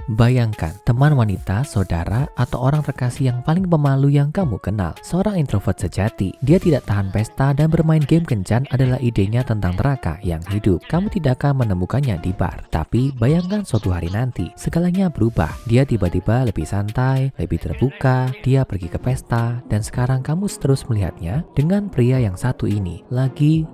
Bayangkan teman wanita, saudara, atau orang terkasih yang paling pemalu yang kamu kenal. Seorang introvert sejati, dia tidak tahan pesta dan bermain game kencan adalah idenya tentang neraka yang hidup. Kamu tidak akan menemukannya di bar. Tapi bayangkan suatu hari nanti, segalanya berubah. Dia tiba-tiba lebih santai, lebih terbuka, dia pergi ke pesta, dan sekarang kamu terus melihatnya dengan pria yang satu ini. Lagi,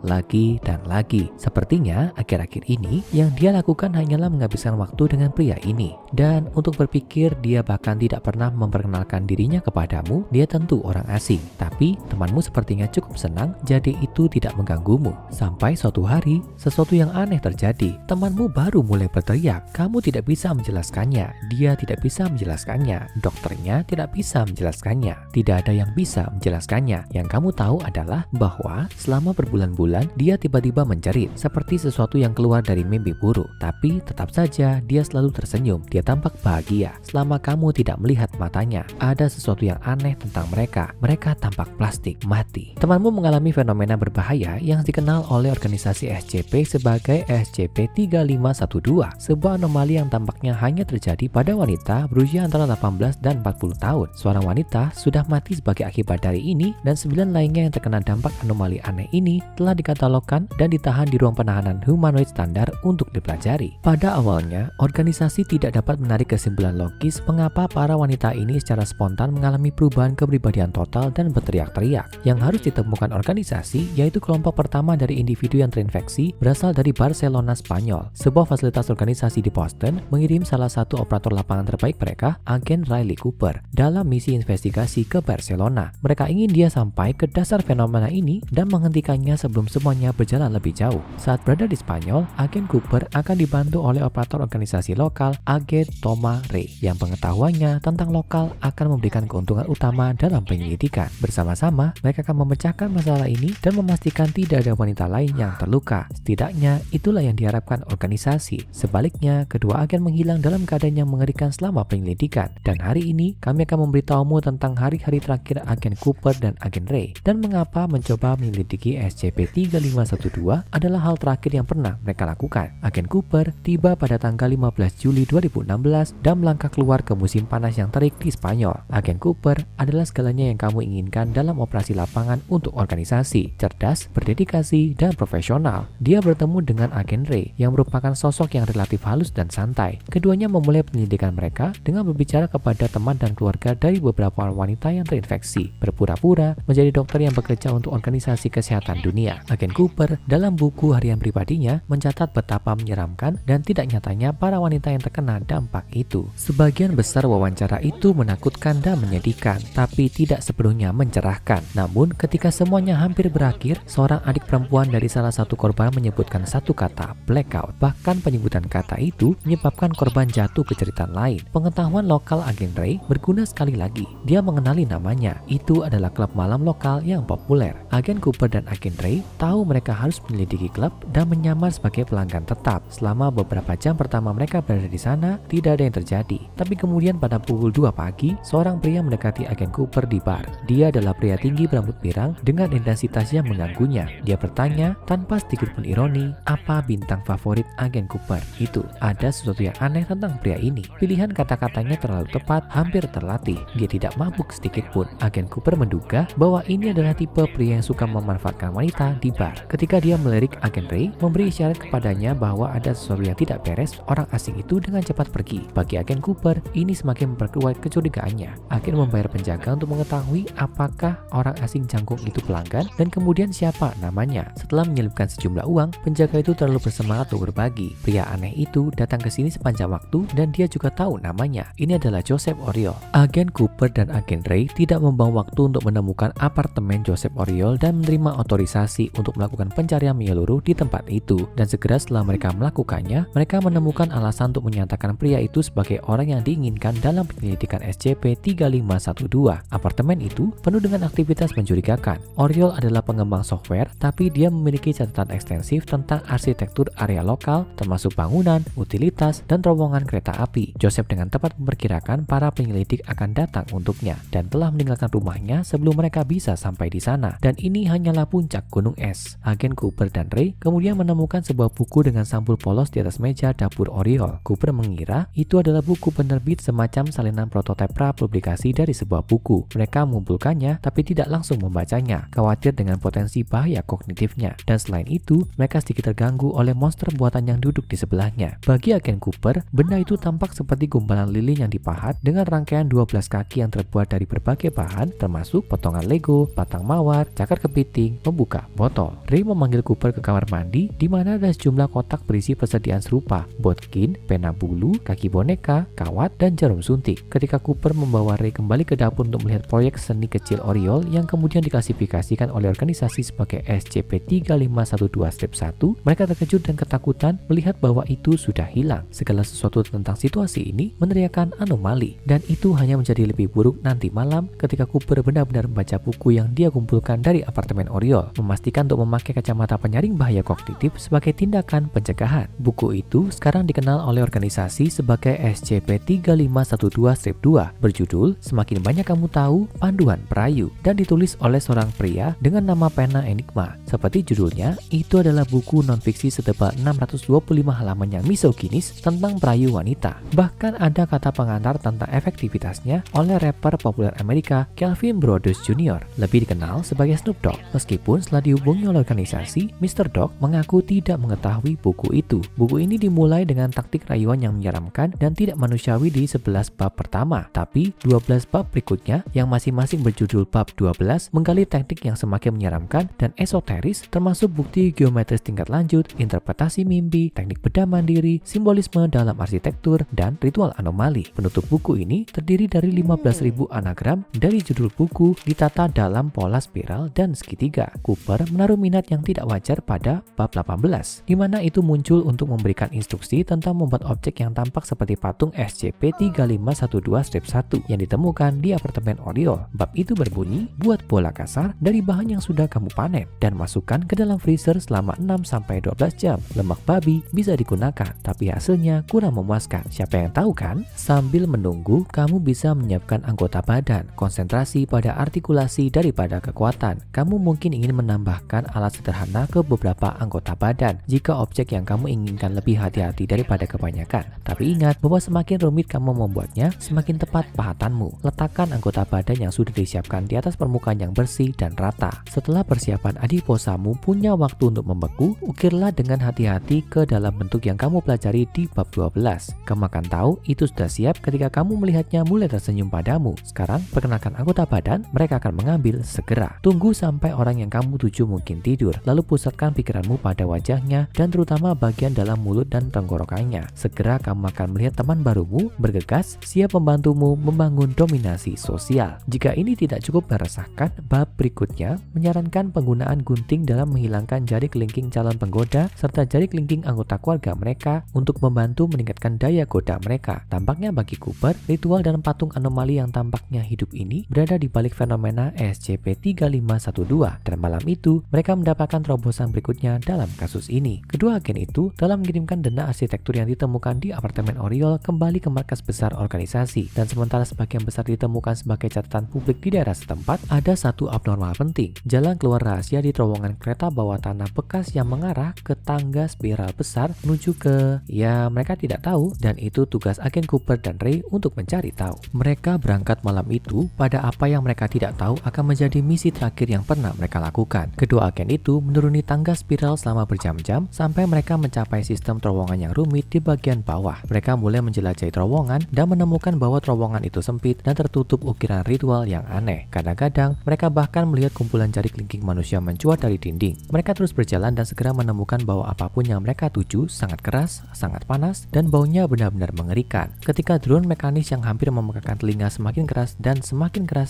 dan lagi. Sepertinya akhir-akhir ini yang dia lakukan hanyalah menghabiskan waktu dengan pria ini. Dan untuk berpikir dia bahkan tidak pernah memperkenalkan dirinya kepadamu, dia tentu orang asing. Tapi temanmu sepertinya cukup senang, jadi itu tidak mengganggumu. Sampai suatu hari, sesuatu yang aneh terjadi. Temanmu baru mulai berteriak. Kamu tidak bisa menjelaskannya. Dia tidak bisa menjelaskannya. Dokternya tidak bisa menjelaskannya. Tidak ada yang bisa menjelaskannya. Yang kamu tahu adalah bahwa selama berbulan-bulan dia tiba-tiba menjerit seperti sesuatu yang keluar dari mimpi buruk. Tapi tetap saja dia selalu tersenyum. Dia tampak bahagia selama kamu tidak melihat matanya. Ada sesuatu yang aneh tentang mereka. Mereka tampak plastik, mati. Temanmu mengalami fenomena berbahaya yang dikenal oleh organisasi SCP sebagai SCP-3512, sebuah anomali yang tampaknya hanya terjadi pada wanita berusia antara 18 dan 40 tahun. Seorang wanita sudah mati sebagai akibat dari ini, dan 9 lainnya yang terkena dampak anomali aneh ini telah dikatalogkan dan ditahan di ruang penahanan humanoid standar untuk dipelajari. Pada awalnya, organisasi tidak dapat menarik kesimpulan logis mengapa para wanita ini secara spontan mengalami perubahan kepribadian total dan berteriak-teriak. Yang harus ditemukan organisasi yaitu kelompok pertama dari individu yang terinfeksi berasal dari Barcelona, Spanyol. Sebuah fasilitas organisasi di Boston mengirim salah satu operator lapangan terbaik mereka, Agen Riley Cooper, dalam misi investigasi ke Barcelona. Mereka ingin dia sampai ke dasar fenomena ini dan menghentikannya sebelum semuanya berjalan lebih jauh. Saat berada di Spanyol, Agen Cooper akan dibantu oleh operator organisasi lokal, Agen Thomas Ray, yang pengetahuannya tentang lokal akan memberikan keuntungan utama dalam penyelidikan. Bersama-sama, mereka akan memecahkan masalah ini dan memastikan tidak ada wanita lain yang terluka. Setidaknya, itulah yang diharapkan organisasi. Sebaliknya, kedua agen menghilang dalam keadaan yang mengerikan selama penyelidikan. Dan hari ini, kami akan memberitahumu tentang hari-hari terakhir Agen Cooper dan Agen Ray, dan mengapa mencoba menyelidiki SCP-3512 adalah hal terakhir yang pernah mereka lakukan. Agen Cooper tiba pada tanggal 15 Juli 2016 dan melangkah keluar ke musim panas yang terik di Spanyol. Agen Cooper adalah segalanya yang kamu inginkan dalam operasi lapangan untuk organisasi, cerdas, berdedikasi, dan profesional. Dia bertemu dengan Agen Ray yang merupakan sosok yang relatif halus dan santai. Keduanya memulai penyelidikan mereka dengan berbicara kepada teman dan keluarga dari beberapa wanita yang terinfeksi, berpura-pura menjadi dokter yang bekerja untuk organisasi kesehatan dunia. Agen Cooper dalam buku harian pribadinya mencatat betapa menyeramkan dan tidak nyatanya para wanita yang terkena dampak itu. Sebagian besar wawancara itu menakutkan dan menyedihkan, tapi tidak sepenuhnya mencerahkan. Namun, ketika semuanya hampir berakhir, seorang adik perempuan dari salah satu korban menyebutkan satu kata, blackout. Bahkan penyebutan kata itu menyebabkan korban jatuh ke cerita lain. Pengetahuan lokal Agen Ray berguna sekali lagi. Dia mengenali namanya. Itu adalah klub malam lokal yang populer. Agen Cooper dan Agen Ray tahu mereka harus menyelidiki klub dan menyamar sebagai pelanggan tetap. Selama beberapa jam pertama mereka berada di sana, tidak ada yang terjadi. Tapi kemudian pada pukul 2 pagi, seorang pria mendekati Agen Cooper di bar. Dia adalah pria tinggi berambut pirang dengan intensitas yang mengganggunya. Dia bertanya tanpa sedikit pun ironi, apa bintang favorit Agen Cooper itu? Ada sesuatu yang aneh tentang pria ini. Pilihan kata-katanya terlalu tepat, hampir terlatih. Dia tidak mabuk sedikit pun. Agen Cooper menduga bahwa ini adalah tipe pria yang suka memanfaatkan wanita di bar. Ketika dia melirik Agen Ray, memberi isyarat kepadanya bahwa ada sesuatu yang tidak beres, orang asing itu dengan cepat pergi. Bagi Agen Cooper, ini semakin memperkuat kecurigaannya. Agen membayar penjaga untuk mengetahui apakah orang asing jangkung itu pelanggan dan kemudian siapa namanya. Setelah menyelipkan sejumlah uang, penjaga itu terlalu bersemangat untuk berbagi. Pria aneh itu datang ke sini sepanjang waktu dan dia juga tahu namanya. Ini adalah Joseph Oriol. Agen Cooper dan Agen Ray tidak membuang waktu untuk menemukan apartemen Joseph Oriol dan menerima otorisasi untuk melakukan pencarian menyeluruh di tempat itu. Dan segera setelah mereka melakukannya, mereka menemukan alasan untuk menyatakan pria itu sebagai orang yang diinginkan dalam penyelidikan SCP-3512. Apartemen itu penuh dengan aktivitas mencurigakan. Oriol adalah pengembang software, tapi dia memiliki catatan ekstensif tentang arsitektur area lokal, termasuk bangunan, utilitas, dan terowongan kereta api. Joseph dengan tepat memperkirakan para penyelidik akan datang untuknya dan telah meninggalkan rumahnya sebelum mereka bisa sampai di sana. Dan ini hanyalah puncak gunung es. Agen Cooper dan Ray kemudian menemukan sebuah buku dengan sampul polos di atas meja dapur Oriol. Cooper mengira wanita itu adalah buku penerbit semacam salinan prototipe pra-publikasi dari sebuah buku. Mereka mengumpulkannya tapi tidak langsung membacanya, khawatir dengan potensi bahaya kognitifnya. Dan selain itu, mereka sedikit terganggu oleh monster buatan yang duduk di sebelahnya. Bagi agen Cooper, benda itu tampak seperti gumpalan lilin yang dipahat dengan rangkaian 12 kaki yang terbuat dari berbagai bahan, termasuk potongan Lego, batang mawar, cakar kepiting, pembuka botol. Ray memanggil Cooper ke kamar mandi, di mana ada sejumlah kotak berisi persediaan serupa, bodkin, pena bulu, kaki boneka, kawat, dan jarum suntik. Ketika Cooper membawa Ray kembali ke dapur untuk melihat proyek seni kecil Oriole yang kemudian diklasifikasikan oleh organisasi sebagai SCP-3512-1, mereka terkejut dan ketakutan melihat bahwa itu sudah hilang. Segala sesuatu tentang situasi ini meneriakan anomali, dan itu hanya menjadi lebih buruk nanti malam ketika Cooper benar-benar membaca buku yang dia kumpulkan dari apartemen Oriole, memastikan untuk memakai kacamata penyaring bahaya kognitif sebagai tindakan pencegahan. Buku itu sekarang dikenal oleh organisasi sebagai SCP-3512-2, berjudul Semakin Banyak Kamu Tahu, Panduan Perayu, dan ditulis oleh seorang pria dengan nama pena Enigma. Seperti judulnya, itu adalah buku non-fiksi setebal 625 halaman yang misoginis tentang perayu wanita. Bahkan ada kata pengantar tentang efektivitasnya oleh rapper populer Amerika Calvin Brodus Jr., lebih dikenal sebagai Snoop Dogg. Meskipun setelah dihubungi oleh organisasi, Mr. Dogg mengaku tidak mengetahui buku itu. Buku ini dimulai dengan taktik rayuan yang menyeramkan dan tidak manusiawi di 11 bab pertama, tapi 12 bab berikutnya yang masing-masing berjudul bab 12 menggali teknik yang semakin menyeramkan dan esoteris, termasuk bukti geometris tingkat lanjut, interpretasi mimpi, teknik bedah mandiri, simbolisme dalam arsitektur, dan ritual anomali. Penutup buku ini terdiri dari 15.000 anagram dari judul buku ditata dalam pola spiral dan segitiga. Cooper menaruh minat yang tidak wajar pada bab 18, di mana itu muncul untuk memberikan instruksi tentang membuat objek yang tampak seperti patung SCP-3512-1 yang ditemukan di apartemen Oriole. Bab itu berbunyi, buat bola kasar dari bahan yang sudah kamu panen dan masukkan ke dalam freezer selama 6-12 jam. Lemak babi bisa digunakan, tapi hasilnya kurang memuaskan. Siapa yang tahu kan? Sambil menunggu, kamu bisa menyiapkan anggota badan, konsentrasi pada artikulasi daripada kekuatan. Kamu mungkin ingin menambahkan alat sederhana ke beberapa anggota badan jika objek yang kamu inginkan lebih hati-hati daripada kebanyakan. Tapi ingat bahwa semakin rumit kamu membuatnya, semakin tepat pahatanmu. Letakkan anggota badan yang sudah disiapkan di atas permukaan yang bersih dan rata. Setelah persiapan adiposamu punya waktu untuk membeku, ukirlah dengan hati-hati ke dalam bentuk yang kamu pelajari di bab 12. Kamu akan tahu itu sudah siap ketika kamu melihatnya mulai tersenyum padamu. Sekarang, perkenalkan anggota badan, mereka akan mengambil segera. Tunggu sampai orang yang kamu tuju mungkin tidur, lalu pusatkan pikiranmu pada wajahnya dan terutama bagian dalam mulut dan tenggorokannya. Segera kamu akan melihat teman barumu bergegas, siap membantumu membangun dominasi sosial. Jika ini tidak cukup meresahkan, bab berikutnya menyarankan penggunaan gunting dalam menghilangkan jari kelingking calon penggoda serta jari kelingking anggota keluarga mereka untuk membantu meningkatkan daya goda mereka. Tampaknya bagi Cooper, ritual dan patung anomali yang tampaknya hidup ini berada di balik fenomena SCP-3512, dan malam itu mereka mendapatkan terobosan berikutnya dalam kasus ini. Kedua agen itu telah mengirimkan dana arsitektur yang ditemukan di apartemen Oriole kembali ke markas besar organisasi, dan sementara sebagian besar ditemukan sebagai catatan publik di daerah setempat, ada satu abnormal penting, jalan keluar rahasia di terowongan kereta bawah tanah bekas yang mengarah ke tangga spiral besar menuju ke, ya mereka tidak tahu, dan itu tugas agen Cooper dan Ray untuk mencari tahu. Mereka berangkat malam itu pada apa yang mereka tidak tahu akan menjadi misi terakhir yang pernah mereka lakukan. Kedua agen itu menuruni tangga spiral selama berjam-jam sampai mereka mencapai sistem terowongan yang rumit di bagian bawah. Mereka mulai menjelajahi terowongan dan menemukan bahwa terowongan itu sempit dan tertutup ukiran ritual yang aneh. Kadang-kadang mereka bahkan melihat kumpulan jari kelingking manusia mencuat dari dinding. Mereka terus berjalan dan segera menemukan bahwa apapun yang mereka tuju sangat keras, sangat panas, dan baunya benar-benar mengerikan. Ketika drone mekanis yang hampir memekakan telinga semakin keras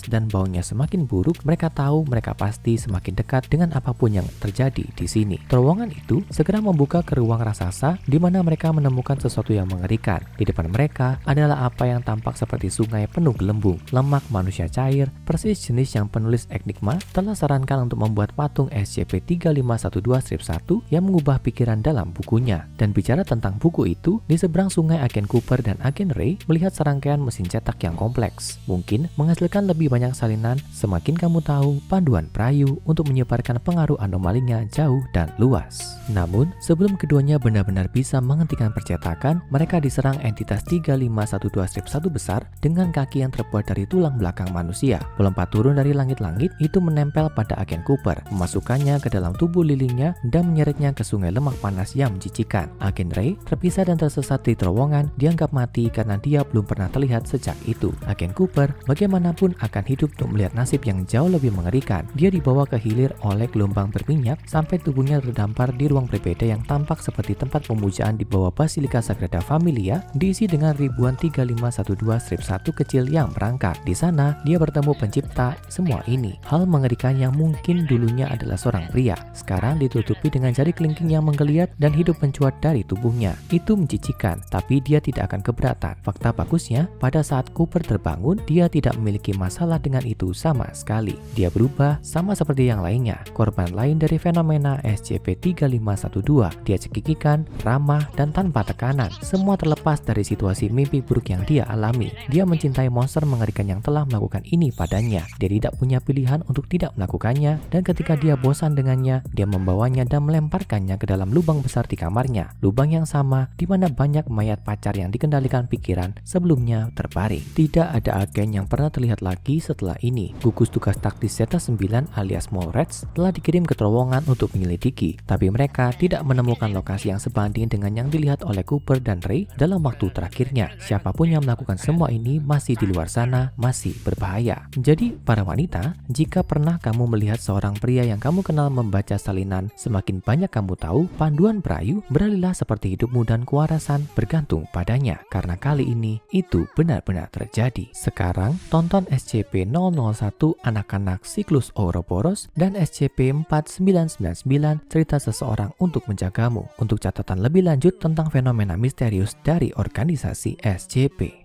dan baunya semakin buruk, mereka tahu mereka pasti semakin dekat dengan apapun yang terjadi di sini. Terowongan itu segera membuka ke ruang raksasa di mana mereka menemukan sesuatu yang mengerikan. Di depan mereka adalah apa yang tampak seperti sungai penuh gelembung, lemak manusia cair, persis jenis yang penulis Enigma telah sarankan untuk membuat patung SCP-3512-1 yang mengubah pikiran dalam bukunya. Dan bicara tentang buku itu, di seberang sungai agen Cooper dan agen Ray melihat serangkaian mesin cetak yang kompleks. Mungkin menghasilkan lebih banyak salinan, semakin kamu tahu, panduan perayu untuk menyebarkan pengaruh anomalinya jauh dan luas. Namun, sebelum keduanya benar-benar bisa menghentikan percetakan, mereka diserang entitas 3512-1 besar dengan kaki yang terbuat dari tulang belakang manusia. Melompat turun dari langit-langit, itu menempel pada agen Cooper, memasukkannya ke dalam tubuh lilinnya dan menyeretnya ke sungai lemak panas yang menjijikan. Agen Ray terpisah dan tersesat di terowongan, dianggap mati karena dia belum pernah terlihat sejak itu. Agen Cooper bagaimanapun akan hidup untuk melihat nasib yang jauh lebih mengerikan. Dia dibawa ke hilir oleh gelombang berminyak sampai tubuhnya terdampar di ruang berbeda yang tampak seperti tempat pemujaan di bawah Basilika Sagrada Familia, diisi dengan ribuan 3512-1 kecil yang merangkak. Di sana, dia bertemu pencipta semua ini. Hal mengerikan yang mungkin dulunya adalah seorang pria, sekarang ditutupi dengan jari kelingking yang menggeliat dan hidup mencuat dari tubuhnya. Itu menjijikan, tapi dia tidak akan keberatan. Fakta bagusnya, pada saat Cooper terbangun, dia tidak memiliki masalah dengan itu sama sekali. Dia berubah sama seperti yang lainnya, korban lain dari fenomena SCP-3512. Dia cekikikan, ramah, dan tanpa tekanan. Semua terlepas dari situasi mimpi buruk yang dia alami. Dia mencintai monster mengerikan yang telah melakukan ini padanya. Dia tidak punya pilihan untuk tidak melakukannya, dan ketika dia bosan dengannya, dia membawanya dan melemparkannya ke dalam lubang besar di kamarnya. Lubang yang sama di mana banyak mayat pacar yang dikendalikan pikiran sebelumnya terbaring. Tidak ada agen yang pernah terlihat lagi setelah ini. Gugus tugas taktis Zeta 9 alias Mallrats telah dikirim ke terowongan untuk menyelidiki, tapi mereka tidak menemukan lokasi yang sebanding dengan yang dilihat oleh Cooper dan Ray dalam waktu terakhirnya. Siapapun yang melakukan semua ini masih di luar sana, masih berbahaya. Jadi, para wanita, jika pernah kamu melihat seorang pria yang kamu kenal membaca salinan, semakin banyak kamu tahu panduan berayu, beralihlah seperti hidupmu dan kewarasan bergantung padanya. Karena kali ini, itu benar-benar terjadi. Sekarang, tonton SCP-001 Anak-anak Siklus Ouroboros dan SCP-4999 Cerita Seseorang untuk Menjagamu untuk catatan lebih lanjut tentang fenomena misterius dari organisasi SCP.